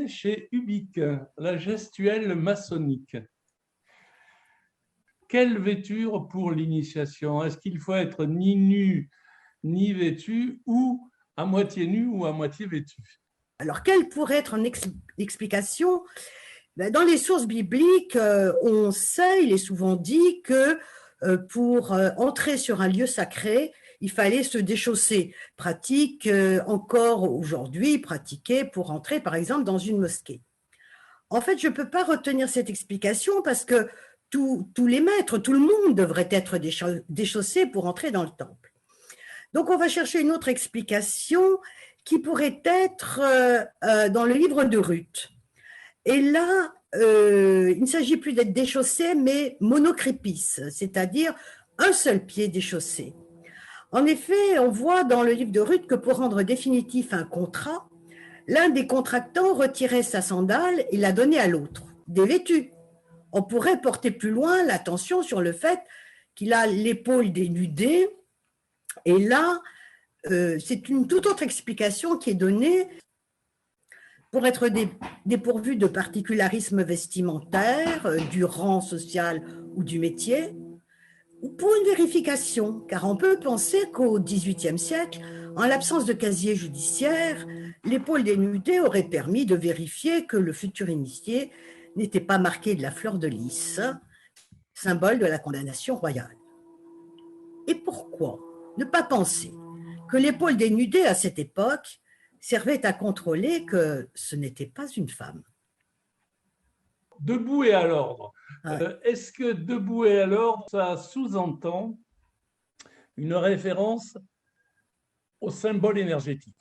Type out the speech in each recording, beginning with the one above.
chez Ubique, la gestuelle maçonnique. Quelle vêture pour l'initiation? Est-ce qu'il faut être ni nu ni vêtu ou à moitié nu ou à moitié vêtu? Alors, quelle pourrait être une explication? Dans les sources bibliques, on sait, il est souvent dit que pour entrer sur un lieu sacré, il fallait se déchausser. Pratique encore aujourd'hui pratiquée pour entrer, par exemple, dans une mosquée. En fait, je ne peux pas retenir cette explication parce que tous les maîtres, tout le monde devrait être déchaussé pour entrer dans le temple. Donc, on va chercher une autre explication qui pourrait être dans le livre de Ruth. Et là, il ne s'agit plus d'être déchaussé, mais monocrépis, c'est-à-dire un seul pied déchaussé. En effet, on voit dans le livre de Ruth que pour rendre définitif un contrat, l'un des contractants retirait sa sandale et la donnait à l'autre, dévêtu. On pourrait porter plus loin l'attention sur le fait qu'il a l'épaule dénudée. Et là, c'est une toute autre explication qui est donnée pour être dépourvu de particularisme vestimentaire, du rang social ou du métier, ou pour une vérification, car on peut penser qu'au XVIIIe siècle, en l'absence de casier judiciaire, l'épaule dénudée aurait permis de vérifier que le futur initié n'était pas marqué de la fleur de lys, symbole de la condamnation royale. Et pourquoi ne pas penser que l'épaule dénudée à cette époque servait à contrôler que ce n'était pas une femme? Debout et à l'ordre. Est-ce que debout et à l'ordre, ça sous-entend une référence au symbole énergétique?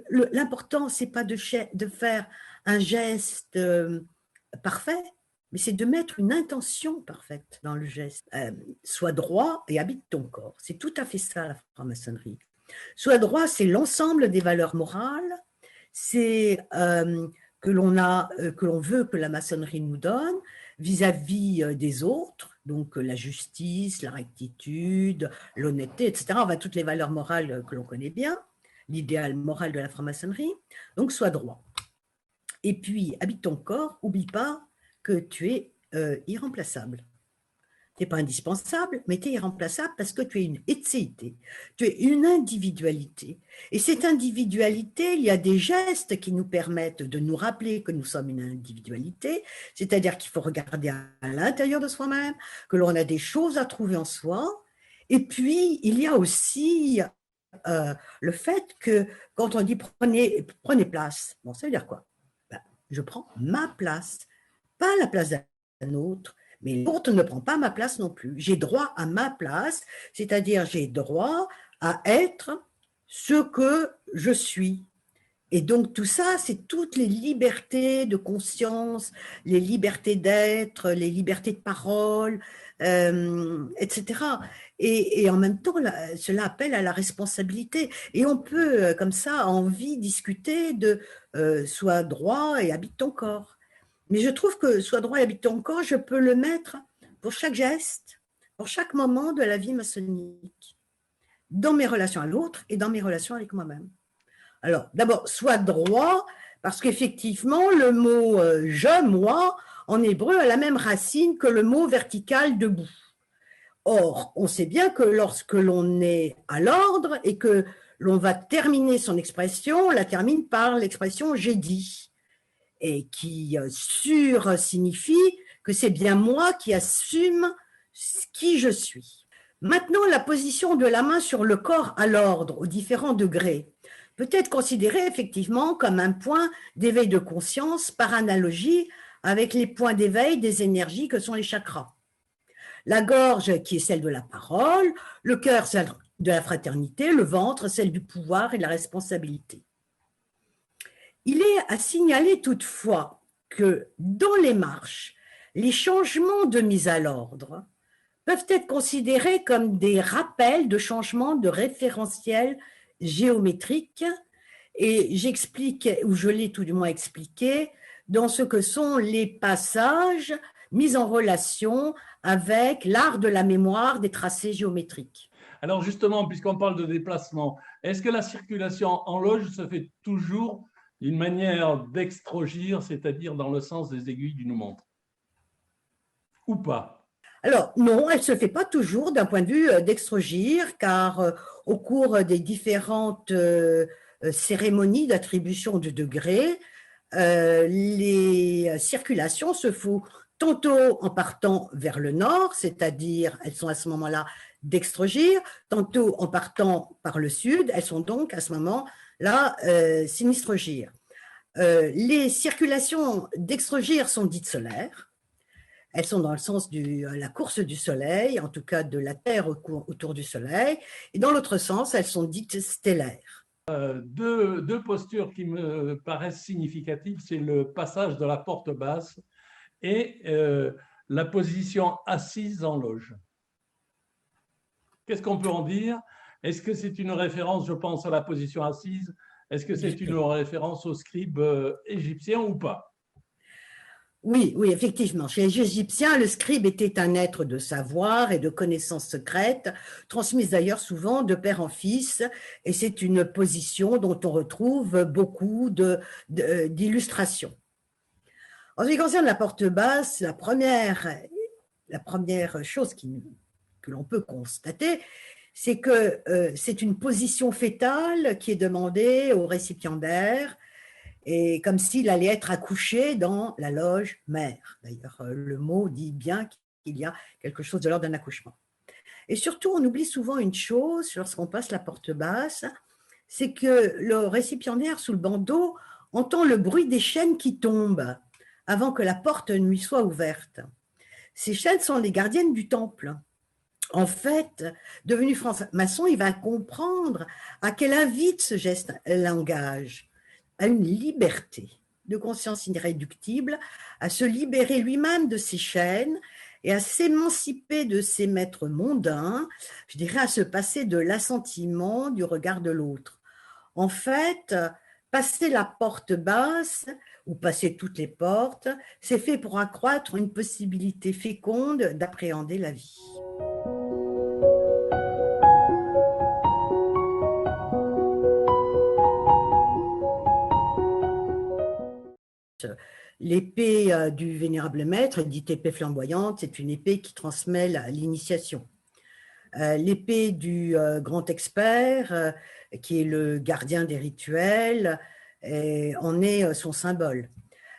L'important, ce n'est pas de faire un geste parfait, mais c'est de mettre une intention parfaite dans le geste. Sois droit et habite ton corps. C'est tout à fait ça, la franc-maçonnerie. Sois droit, c'est l'ensemble des valeurs morales, c'est que l'on veut que la maçonnerie nous donne vis-à-vis des autres, donc la justice, la rectitude, l'honnêteté, etc. Enfin, toutes les valeurs morales que l'on connaît bien, l'idéal moral de la franc-maçonnerie. Donc, sois droit. Et puis, habite ton corps, oublie pas que tu es irremplaçable. Tu n'es pas indispensable, mais tu es irremplaçable parce que tu es une étséité, tu es une individualité. Et cette individualité, il y a des gestes qui nous permettent de nous rappeler que nous sommes une individualité, c'est-à-dire qu'il faut regarder à l'intérieur de soi-même, que l'on a des choses à trouver en soi. Et puis, il y a aussi le fait que quand on dit prenez place, bon, ça veut dire quoi? Ben, je prends ma place, pas la place d'un autre, mais l'autre ne prend pas ma place non plus. J'ai droit à ma place, c'est-à-dire j'ai droit à être ce que je suis. Et donc tout ça, c'est toutes les libertés de conscience, les libertés d'être, les libertés de parole, etc. Et en même temps, cela appelle à la responsabilité. Et on peut, comme ça, à envie, discuter de sois droit et habite ton corps. Mais je trouve que sois droit et habite ton corps, je peux le mettre pour chaque geste, pour chaque moment de la vie maçonnique, dans mes relations à l'autre et dans mes relations avec moi-même. Alors, d'abord, sois droit, parce qu'effectivement, le mot je, moi, en hébreu, a la même racine que le mot vertical, debout. Or, on sait bien que lorsque l'on est à l'ordre et que l'on va terminer son expression, on la termine par l'expression j'ai dit, et qui signifie que c'est bien moi qui assume qui je suis. Maintenant, la position de la main sur le corps à l'ordre, aux différents degrés, peut être considérée effectivement comme un point d'éveil de conscience par analogie avec les points d'éveil des énergies que sont les chakras. La gorge qui est celle de la parole, le cœur celle de la fraternité, le ventre celle du pouvoir et de la responsabilité. Il est à signaler toutefois que dans les marches, les changements de mise à l'ordre peuvent être considérés comme des rappels de changements de référentiel géométrique, et j'explique, ou je l'ai tout du moins expliqué, dans ce que sont les passages mis en relation avec l'art de la mémoire des tracés géométriques. Alors justement, puisqu'on parle de déplacement, est-ce que la circulation en loge se fait toujours Une manière d'extrogir, c'est-à-dire dans le sens des aiguilles d'une montre. Ou pas? Alors, non, elle ne se fait pas toujours d'un point de vue d'extrogir, car au cours des différentes cérémonies d'attribution de degrés, les circulations se font tantôt en partant vers le nord, c'est-à-dire elles sont à ce moment-là d'extrogir, tantôt en partant par le sud, elles sont donc à ce moment-là sinistrogir. Les circulations d'extrogir sont dites solaires. Elles sont dans le sens de la course du Soleil, en tout cas de la Terre autour du Soleil, et dans l'autre sens, elles sont dites stellaires. Deux postures qui me paraissent significatives, c'est le passage de la porte basse et la position assise en loge. Qu'est-ce qu'on peut en dire? Est-ce que c'est une référence, je pense, à la position assise? Est-ce que c'est une référence au scribe égyptien ou pas? Oui, oui, effectivement. Chez les Égyptiens, le scribe était un être de savoir et de connaissances secrètes, transmises d'ailleurs souvent de père en fils, et c'est une position dont on retrouve beaucoup d'illustrations. En ce qui concerne la porte basse, la première chose que l'on peut constater, c'est que c'est une position fétale qui est demandée au récipiendaire, et comme s'il allait être accouché dans la loge mère. D'ailleurs, le mot dit bien qu'il y a quelque chose de l'ordre d'un accouchement. Et surtout, on oublie souvent une chose lorsqu'on passe la porte basse, c'est que le récipiendaire sous le bandeau entend le bruit des chaînes qui tombent avant que la porte ne lui soit ouverte. Ces chaînes sont les gardiennes du temple. En fait, devenu franc-maçon, il va comprendre à quel invite ce geste langage, à une liberté de conscience irréductible, à se libérer lui-même de ses chaînes et à s'émanciper de ses maîtres mondains, je dirais à se passer de l'assentiment du regard de l'autre. En fait, passer la porte basse ou passer toutes les portes, c'est fait pour accroître une possibilité féconde d'appréhender la vie. L'épée du vénérable maître, dite épée flamboyante, c'est une épée qui transmet l'initiation. L'épée du grand expert, qui est le gardien des rituels, en est son symbole.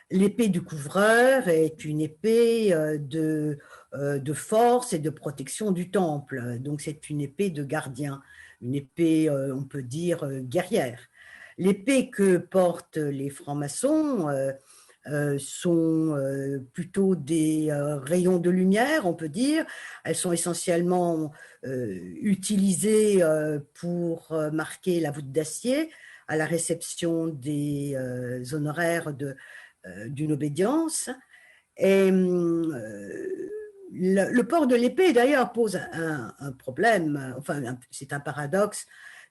L'épée du couvreur est une épée de force et de protection du temple. Donc c'est une épée de gardien, une épée, on peut dire, guerrière. L'épée que portent les francs-maçons sont plutôt des rayons de lumière, on peut dire. Elles sont essentiellement utilisées pour marquer la voûte d'acier à la réception des honoraires d'une obédience. Et le port de l'épée, d'ailleurs, pose un problème, enfin, c'est un paradoxe,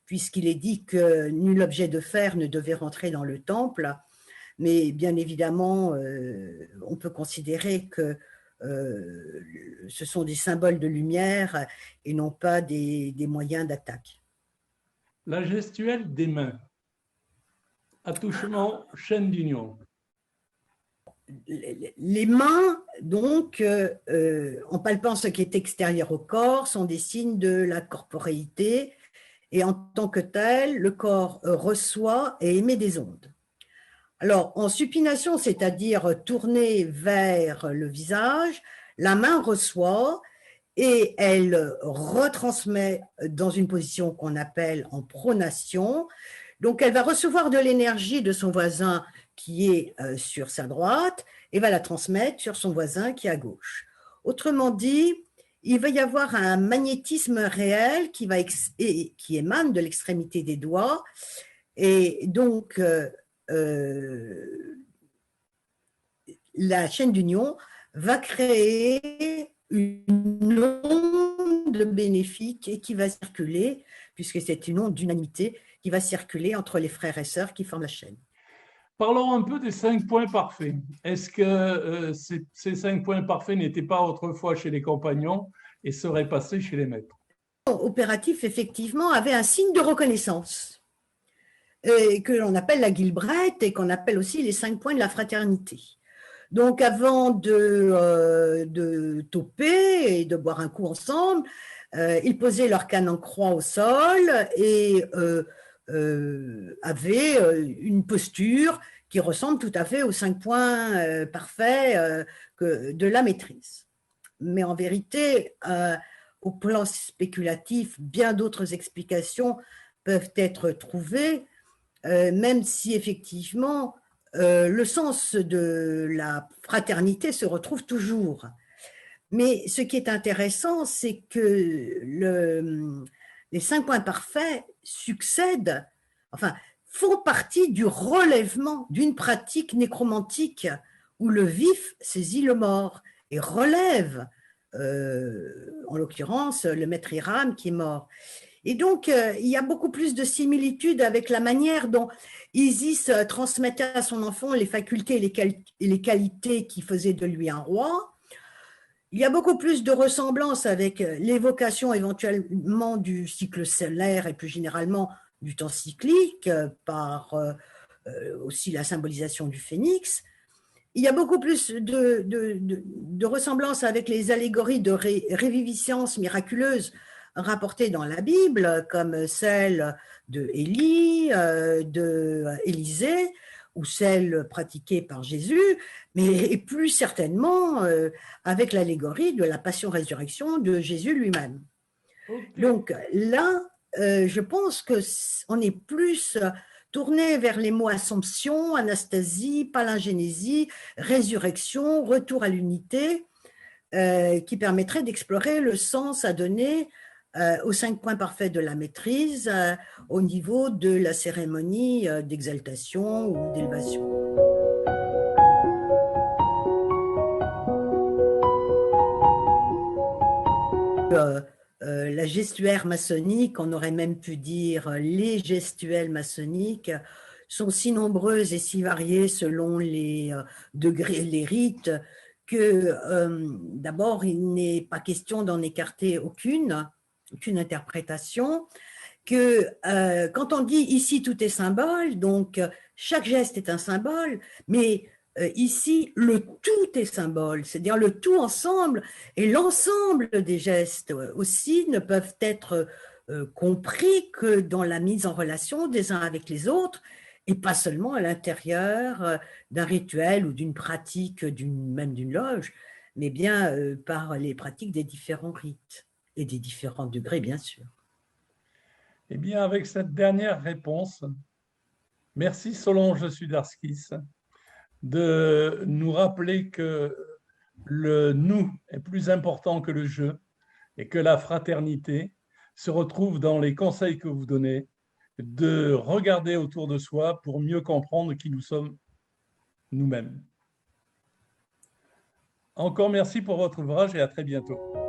puisqu'il est dit que nul objet de fer ne devait rentrer dans le temple. Mais bien évidemment, on peut considérer que ce sont des symboles de lumière et non pas des moyens d'attaque. La gestuelle des mains. Attouchement, chaîne d'union. Les mains, donc, en palpant ce qui est extérieur au corps, sont des signes de la corporéité et en tant que tel, le corps reçoit et émet des ondes. Alors, en supination, c'est-à-dire tournée vers le visage, la main reçoit et elle retransmet dans une position qu'on appelle en pronation. Donc, elle va recevoir de l'énergie de son voisin qui est sur sa droite et va la transmettre sur son voisin qui est à gauche. Autrement dit, il va y avoir un magnétisme réel qui émane de l'extrémité des doigts et donc la chaîne d'union va créer une onde bénéfique et qui va circuler, puisque c'est une onde d'unanimité qui va circuler entre les frères et sœurs qui forment la chaîne. Parlons un peu des 5 points parfaits. Est-ce que ces 5 points parfaits n'étaient pas autrefois chez les compagnons et seraient passés chez les maîtres? Opératif, effectivement, avait un signe de reconnaissance. que l'on appelle la Guilbrette et qu'on appelle aussi les 5 points de la fraternité. Donc, avant de toper et de boire un coup ensemble, ils posaient leur canne en croix au sol et avaient une posture qui ressemble tout à fait aux 5 points parfaits de la maîtrise. Mais en vérité, au plan spéculatif, bien d'autres explications peuvent être trouvées, même si effectivement le sens de la fraternité se retrouve toujours. Mais ce qui est intéressant, c'est que les 5 points parfaits succèdent, enfin, font partie du relèvement d'une pratique nécromantique où le vif saisit le mort et relève, en l'occurrence, le maître Hiram qui est mort. Et donc, il y a beaucoup plus de similitudes avec la manière dont Isis transmettait à son enfant les facultés et les qualités qui faisaient de lui un roi. Il y a beaucoup plus de ressemblances avec l'évocation éventuellement du cycle solaire et plus généralement du temps cyclique par aussi la symbolisation du phénix. Il y a beaucoup plus de ressemblances avec les allégories de réviviscence miraculeuse rapportées dans la Bible, comme celle de Élie, de Élisée, ou celle pratiquée par Jésus, mais plus certainement avec l'allégorie de la passion-résurrection de Jésus lui-même. Okay. Donc là, je pense qu'on est plus tourné vers les mots assomption, anastasie, palingénésie, résurrection, retour à l'unité, qui permettrait d'explorer le sens à donner aux 5 points parfaits de la maîtrise au niveau de la cérémonie d'exaltation ou d'élévation. La gestuaire maçonnique, on aurait même pu dire les gestuelles maçonniques, sont si nombreuses et si variées selon les degrés, les rites, que d'abord, il n'est pas question d'en écarter aucune interprétation, que quand on dit ici tout est symbole, donc chaque geste est un symbole, mais ici le tout est symbole, c'est-à-dire le tout ensemble et l'ensemble des gestes aussi ne peuvent être compris que dans la mise en relation des uns avec les autres et pas seulement à l'intérieur d'un rituel ou d'une pratique, même d'une loge, mais bien par les pratiques des différents rites et des différents degrés, bien sûr. Eh bien, avec cette dernière réponse, merci Solange Sudarskis de nous rappeler que le nous est plus important que le je et que la fraternité se retrouve dans les conseils que vous donnez, de regarder autour de soi pour mieux comprendre qui nous sommes nous-mêmes. Encore merci pour votre ouvrage et à très bientôt.